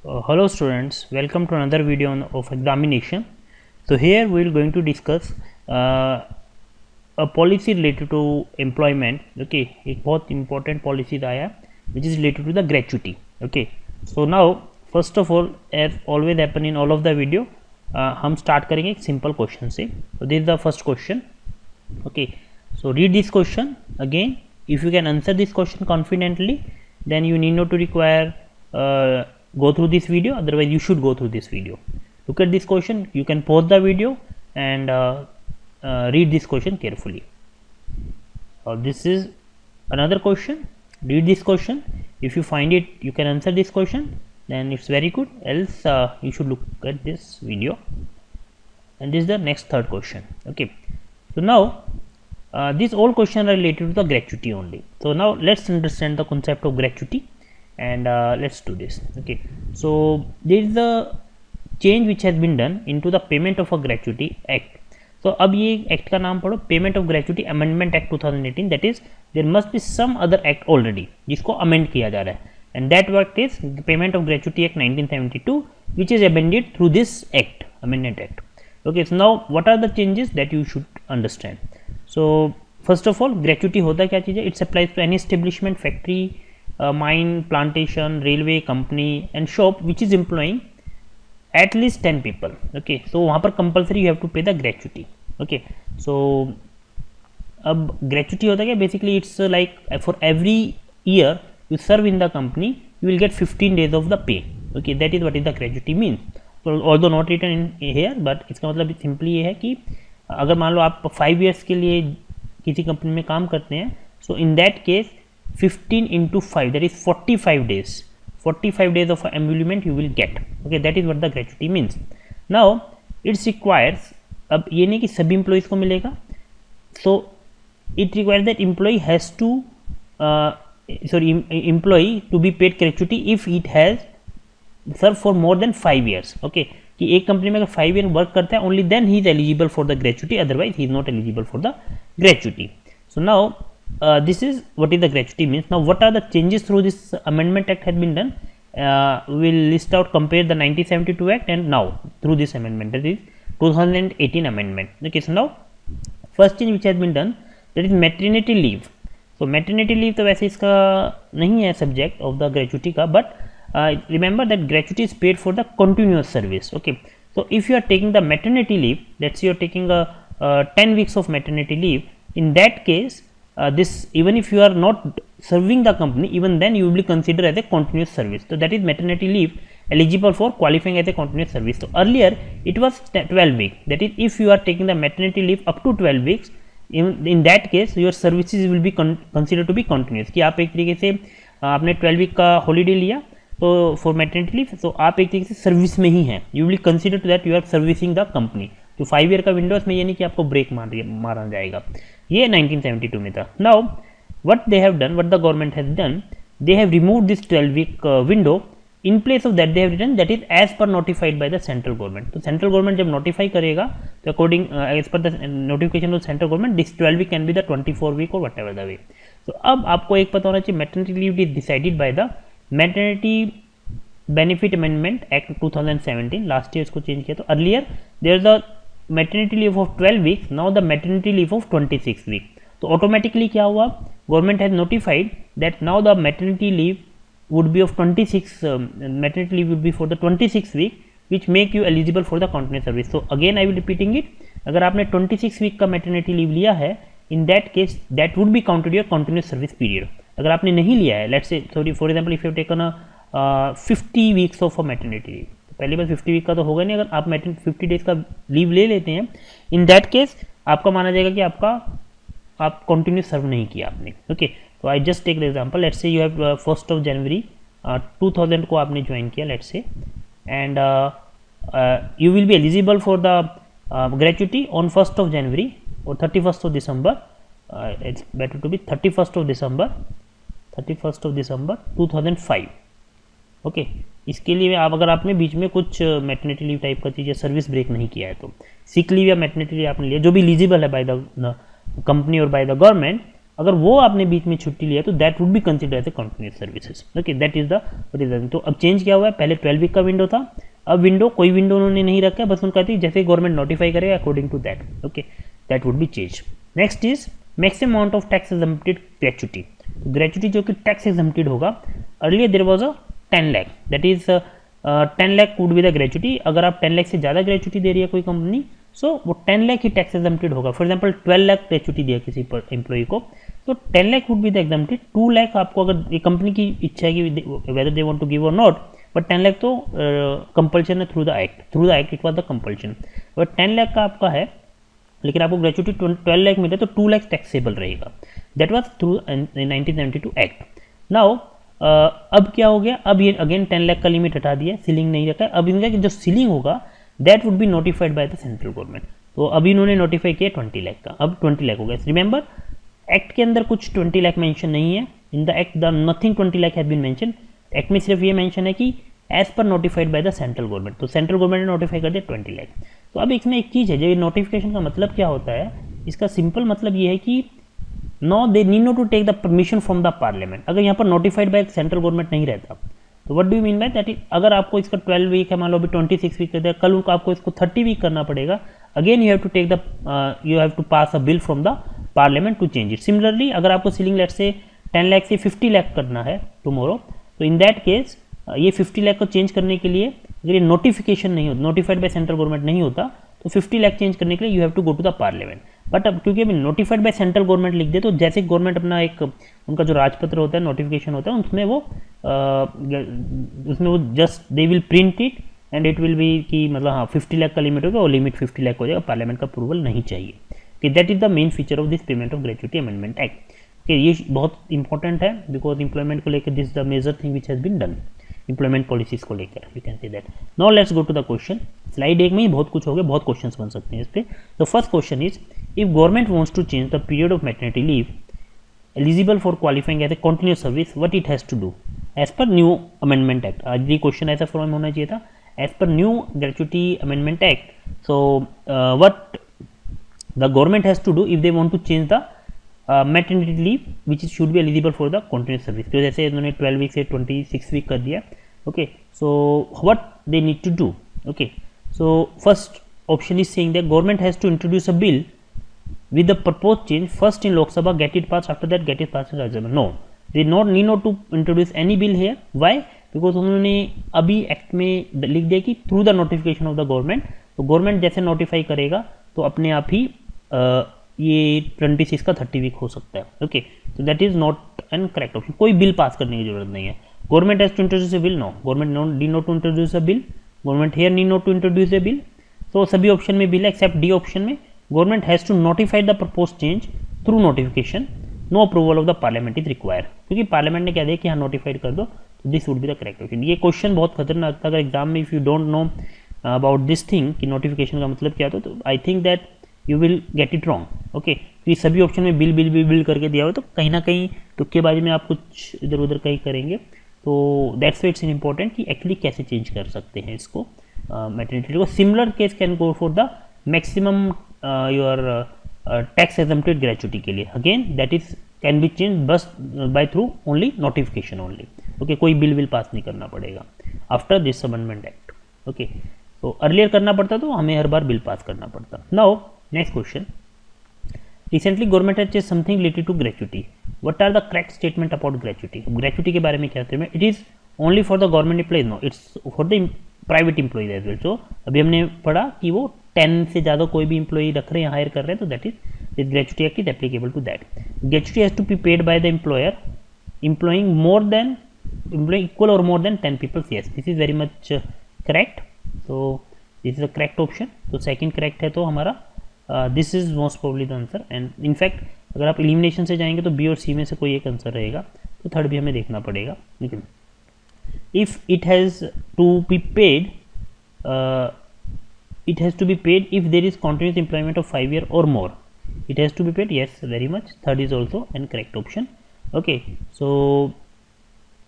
Hello students, welcome to another video of examination. So here we are going to discuss a policy related to employment. Okay, एक बहुत important policy आया which is related to the gratuity. Okay, so now first of all, as always happen in all of the video, हम start करेंगे एक simple question से. So this is the first question. Okay, so read this question again. If you can answer this question confidently, then you need not to require go through this video, otherwise you should go through this video. Look at this question, you can pause the video and read this question carefully. This is another question. Read this question. If you find it you can answer this question, then it's very good, else you should look at this video. And this is the next third question. Okay, so now these all questions are related to the gratuity only. So now let's understand the concept of gratuity and let's do this. Okay, so there is a change which has been done into the payment of a gratuity act. So अब ये act का नाम पढ़ो, payment of gratuity amendment act 2018. That is there must be some other act already जिसको amend किया जा रहा है, and that work is payment of gratuity act 1972 which is amended through this act, amended act. Okay, so now what are the changes that you should understand. So first of all, gratuity होता क्या चीज़ है? It's applies to any establishment, factory, mine, plantation, railway company and shop which is employing at least 10 people. Okay, so वहाँ पर compulsory you have to pay the gratuity. Okay, so अब gratuity होता क्या? Basically it's like for every year you serve in the company you will get 15 days of the pay. Okay, that is what is the gratuity means. So although not written in here, but इसका मतलब simply ये है कि अगर मान लो आप 5 years के लिए किसी कंपनी में काम करते हैं, so in that case 15 into 5, that is 45 days. 45 days of emolument you will get. Okay, that is what the gratuity means. Now it requires, अब ये नहीं कि सभी employees को मिलेगा, so it requires that employee has to employee to be paid gratuity if it has served for more than 5 years. Okay, कि एक company में अगर 5 year वर्क करता है, only then he is eligible for the gratuity, otherwise he is not eligible for the gratuity. So now this is what is the gratuity means. Now what are the changes through this amendment act has been done? We will list out, compare the 1972 act and now through this amendment, that is 2018 amendment. Okay, so now first change which has been done, that is maternity leave. So maternity leave तो वैसे इसका नहीं है subject of the gratuity का, but remember that gratuity is paid for the continuous service. Okay, so if you are taking the maternity leave, let's say you are taking a 10 weeks of maternity leave, in that case this, even if you are not serving the company, even then you will be considered as a continuous service. So that is maternity leave eligible for qualifying as a continuous service. So earlier it was 12 weeks. That is, if you are taking the maternity leave up to 12 weeks, in that case your services will be considered to be continuous. कि आप एक तरीके से आपने 12 week का holiday लिया तो for maternity leave, तो आप एक तरीके से सर्विस में ही हैं. You will be considered that you are servicing the company. तो 5 year का विंडोज में ये नहीं कि आपको ब्रेक मारा जाएगा. ये 1972 में था. Now what they have done, what the government has done, they have removed this 12 week window. In place of that they have written that is as per notified by the central government. तो central government जब notify करेगा तो according as per the notification of central government, this 12 week can be the 24 week or whatever the way. So अब आपको एक पता होना चाहिए, maternity leave is decided by the maternity benefit amendment act 2017. Last year इसको change किया. तो earlier there is a maternity leave of 12 weeks, now the maternity leave of 26 weeks. तो automatically क्या हुआ, government has notified that now the maternity leave would be of 26 maternity leave would be for the 26 week, which make you eligible for the continuous service. So again I will repeating it, अगर आपने 26 week का maternity leave लिया है, in that case that would be counted your continuous service period. अगर आपने नहीं लिया है, let's say sorry for example if you have taken a 50 weeks of a maternity leave, पहली बार 50 वीक का तो होगा नहीं, अगर आप 50 डेज का लीव ले लेते हैं, इन दैट केस आपका माना जाएगा कि आप कंटिन्यूस सर्व नहीं किया आपने. ओके, तो I just take the example, let's say you have 1 January 2000 को आपने ज्वाइन किया, let's say, and you will be eligible for the gratuity on 1 January और 31 December. It's better to be 31 December 2005. Okay, इसके लिए आप अगर आपने बीच में कुछ मैटरनिटी लीव टाइप का चीज़ या सर्विस ब्रेक नहीं किया है, तो सिक लीव या मैटरनिटी लीव आपने लिया जो भी एलिजिबल है बाय द कंपनी और बाय द गवर्नमेंट, अगर वो आपने बीच में छुट्टी लिया तो that would be consider as a continuous services. Okay, that is the reason. तो अब चेंज क्या हुआ है, पहले 12 वीक का विंडो था, अब विंडो कोई विंडो उन्होंने नहीं रखा है, बस उनका थी जैसे गवर्नमेंट नोटिफाई करेगा according to that. Okay, that would be change. Next is maximum amount of tax exempted gratuity. Gratuity जो कि टैक्स एग्जम्प्टेड होगा, earlier there was a 10 lakh, that is 10 lakh would be the gratuity. अगर आप 10 लाख से ज़्यादा gratuity दे रही है कोई कंपनी, सो वो 10 लाख ही टैक्स एग्जम्प्टेड होगा। फॉर एग्जाम्पल 12 लाख ग्रेचुटी दिया किसी एम्प्लॉय को, तो 10 lakh would be the exempted. 2 lakh आपको, अगर ये कंपनी की इच्छा है कि whether they want to give और नॉट, बट 10 लाख तो कंपल्शन है through the act it was the compulsion. But 10 lakh का आपका है, लेकिन आपको ग्रेचुटी 12 लाख मिले तो 2 लाख टैक्सेबल रहेगा। That was through 1972 act. Now अब क्या हो गया, अब ये अगेन 10 लाख का लिमिट हटा दिया, सीलिंग नहीं रखा है। अब इनका जो सीलिंग होगा that would be notified by the central government. तो अभी इन्होंने नोटिफाई किया 20 लाख का, अब 20 लाख हो गया। रिमेंबर, एक्ट के अंदर कुछ 20 लाख मेंशन नहीं है, in the act the nothing 20 lakh has been mention. Act में सिर्फ ये मेंशन है कि as per notified by the central government, तो सेंट्रल गवर्नमेंट ने नोटिफाई कर दिया 20 लाख। तो अब इसमें एक चीज़ है, जो नोटिफिकेशन का मतलब क्या होता है, इसका सिंपल मतलब ये है कि no they need not to take the permission from the parliament. अगर यहाँ पर नोटिफाइड बाय सेंट्रल गवर्नमेंट नहीं रहता तो what do you mean by that, अगर आपको इसका 12 वीक है, मान लो अभी 26 वीक कर दिया, कल को आपको इसको 30 वीक करना पड़ेगा, again you have to take the you have to pass a bill from the parliament to change it. Similarly अगर आपको सीलिंग लेट से 10 लाख से 50 लाख करना है टुमारो, तो इन दैट केस ये 50 लाख को चेंज करने के लिए अगर ये नोटिफिकेशन नहीं होता, नोटिफाइड बाय सेंट्रल गवर्नमेंट नहीं होता, तो 50 लाख चेंज करने के लिए you have to go to the parliament. But अब क्योंकि अभी नोटिफाइड बाय सेंट्रल गवर्नमेंट लिख दे, तो जैसे गवर्नमेंट अपना एक उनका जो राजपत्र होता है, नोटिफिकेशन होता है, उसमें वो just they will print it and it will be कि मतलब हाँ 50 लाख का लिमिट होगा और लिमिट 50 लाख हो जाएगा, पार्लियामेंट का अप्रूवल नहीं चाहिए। कि that is the main feature of this payment of gratuity amendment act. कि ये बहुत इंपॉर्टेंट है बिकॉज इंप्लॉयमेंट को लेकर this the major thing which has been done employment policies को लेकर, you can say that. Now let's go to the question. Slide 1 में ही बहुत कुछ हो गया, बहुत क्वेश्चंस बन सकते हैं इस पे। The first question is, if government wants to change the period of maternity leave eligible for qualifying as a continuous service, what it has to do as per new amendment act. आज ये question ऐसा form होना चाहिए था, as per new gratuity amendment act. So what the government has to do if they want to change the maternity leave which should be eligible for the continuous service. तो जैसे इन्होंने 12 week से 26 week कर दिया। Okay, so what they need to do. Okay, so first option is saying that government has to introduce a bill with the proposed change first in Lok Sabha, get it passed, after that get it passed in Rajya Sabha. No, they need not to introduce any bill here. Why? Because उन्होंने अभी act में लिख दिया कि through the notification of the government, तो government जैसे notify करेगा तो अपने आप ही ये 26 का 30 वीक हो सकता है। ओके, तो that is not an correct option. कोई बिल पास करने की जरूरत नहीं है। Government has to introduce a bill, no, government need not to introduce a bill, government here need not to introduce a bill. तो सभी option में bill except D option में government has to notify the propose change through notification, no approval of the parliament is required. क्योंकि parliament ने क्या दिया कि हाँ नोटिफाइड कर दो, तो this would be the correct option. ये क्वेश्चन बहुत खतरनाक था, अगर एग्जाम में if you don't know about this thing कि नोटिफिकेशन का मतलब क्या था, तो I think that you will get it wrong. Okay, क्योंकि सभी ऑप्शन में बिल बिल बिल बिल करके दिया हो, तो कहीं ना कहीं तुक्केबाजी में आप कुछ इधर उधर कहीं करेंगे। तो दैट्स वाई इट्स इम्पॉर्टेंट कि एक्चुअली कैसे चेंज कर सकते हैं इसको मैटरनिटी को। Similar case can go for the maximum your tax exempted gratuity के लिए, again that is can be change बस by through only notification only. Okay, कोई बिल विल पास नहीं करना पड़ेगा after this amendment act. Okay, तो earlier करना पड़ता तो हमें हर बार बिल पास करना पड़ता। Now next question, recently government has changed something related to gratuity, what are the correct statement about gratuity. Gratuity के बारे में क्या statement, it is only for the government employees, no it's for the private employees as well. So अभी हमने पढ़ा कि वो 10 से ज़्यादा कोई भी एम्प्लॉई रख रहे हैं, हायर कर रहे हैं, तो that is this gratuity act is applicable to that. Gratuity has to be paid by the employer employing more than employing equal और more than 10 people. Yes, this is very much correct. So this is the correct option. तो second correct है, तो हमारा this is most probably the answer. And in fact अगर आप elimination से जाएंगे तो बी और सी में से कोई एक आंसर रहेगा, तो थर्ड भी हमें देखना पड़ेगा। लेकिन if it has to be paid if there is continuous employment of 5 years or more, it has to be paid. Yes, very much. Third is also an correct option. Okay, so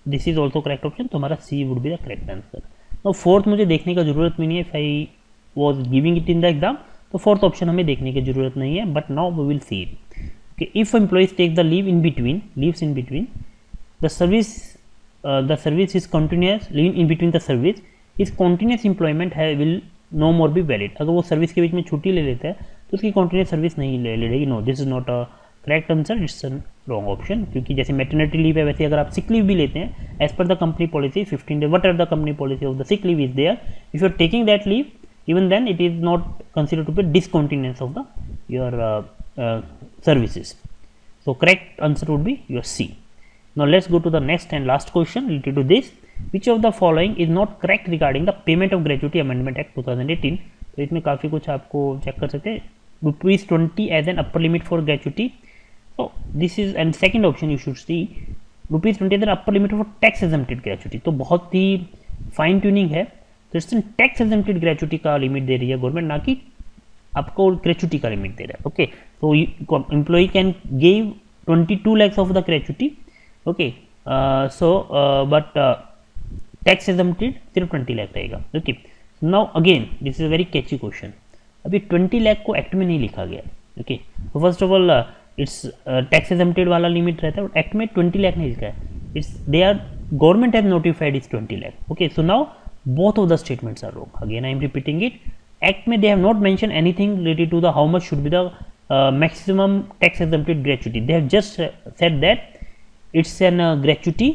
this is also correct option, तो हमारा C would be the correct answer. Now fourth मुझे देखने का जरूरत भी नहीं है, if I was giving it in the exam, तो fourth option हमें देखने की जरूरत नहीं है, but now we will see it. Okay, if employees take the leaves in between the service is continuous, leave in between the service, his continuous employment will no more be valid. अगर वो service के बीच में छुट्टी ले लेता है तो उसकी कंटिन्यूस सर्विस नहीं ले लेगी. No, this is not a correct answer, it's wrong option. क्योंकि जैसे मैटरनिटी लीव है वैसे अगर आप सिक लीव भी लेते हैं as per the company policy 15 days, whatever the company policy of the sick leave is there, if you are taking that leave even then it is not considered to be discontinuance of the your services. So correct answer would be your C. Now let's go to the next and last question related to this. Which of the following is not correct regarding the payment of gratuity amendment act 2018? तो इसमें काफ़ी कुछ आपको check कर सकते हैं. ₹20 as an upper limit for gratuity. So this is, and second option you should see ₹20 as an upper limit for tax exempted gratuity. तो बहुत ही फाइन ट्यूनिंग है. तो इसमें टैक्स एग्जेम्प्टेड ग्रेचुटी का लिमिट दे रही है गवर्नमेंट, ना कि आपको ग्रेचुटी का लिमिट दे रहा है. ओके, तो employee can give 22 lakhs of the gratuity. Okay, so but tax exempted सिर्फ 20 lakh रहेगा. Okay, now again this is very catchy question. अभी 20 lakh को एक्ट में नहीं लिखा गया. ओके, तो first of all it's tax exempted वाला लिमिट रहता है, एक्ट में 20 lakh नहीं लिखा है. It's they are government has notified is 20 lakh. Okay, so now both of the statements are wrong. Again I am repeating it. Act may they have not mentioned anything related to the how much should be the maximum tax exempted gratuity. They have just said that it's an gratuity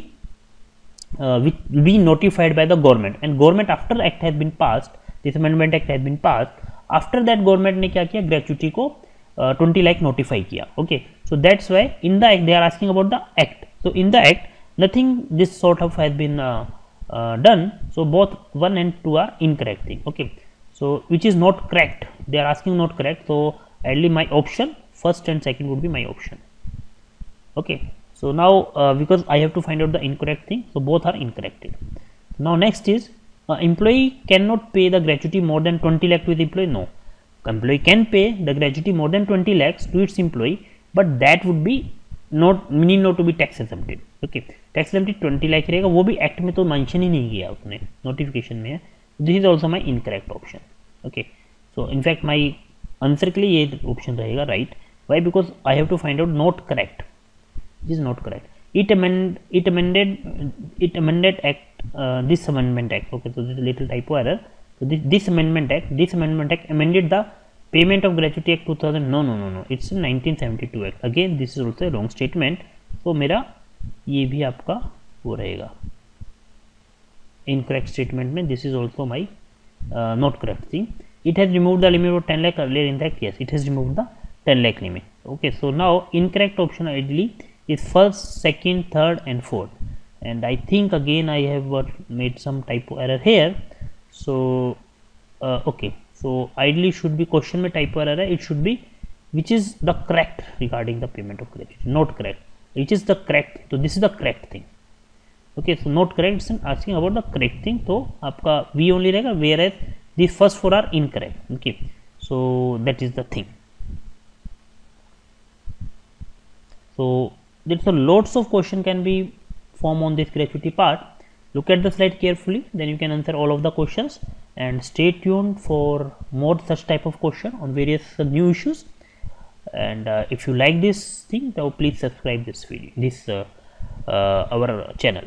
which will be notified by the government, and government after act has been passed, this amendment act has been passed, after that government ने क्या किया, gratuity को 20 lakh notify किया. Okay, so that's why in the act they are asking about the act. So in the act nothing this sort of has been done. So both 1 and 2 are incorrect thing. Okay, so which is not correct, they are asking not correct. So ideally my option first and second would be my option. Okay, so now because I have to find out the incorrect thing, so both are incorrect. Now next is employee cannot pay the gratuity more than 20 lakh to the employee. No, employee can pay the gratuity more than 20 lakhs to its employee, but that would be not meaning not to be tax exempted. Okay, tax exempted 20 lakh रहेगा, वो भी act में तो mention ही नहीं किया उसने, notification में है. This is also my incorrect option. Okay, so in fact my answer के लिए ये ऑप्शन रहेगा right. Why? Because I have to find out not correct. This is not correct. It amended act, this amendment act. Okay, so this little typo error. So this amendment act amended the payment of gratuity act 2000. No, it's 1972 act. Again this is also a wrong statement. So मेरा ये भी आपका वो रहेगा incorrect statement में. This is also my not correct thing. It has removed the limit of 10 lakh earlier in the act. Yes, it has removed the 10 lakh limit. Okay, so now incorrect option ideally is first, second, third and fourth. And I think again I have made some typo error here. So okay, so ideally should be question में typo error है. It should be which is the correct regarding the payment of gratuity, not correct. Which is the correct, so this is the correct thing. Okay, so not correct is asking about the correct thing, तो आपका V only रहेगा, whereas these first 4 are incorrect. Okay, so that is the thing. So there's a lots of question can be formed on this gratuity part. Look at the slide carefully, then you can answer all of the questions, and stay tuned for more such type of question on various new issues. And if you like this thing, then please subscribe this video, our channel.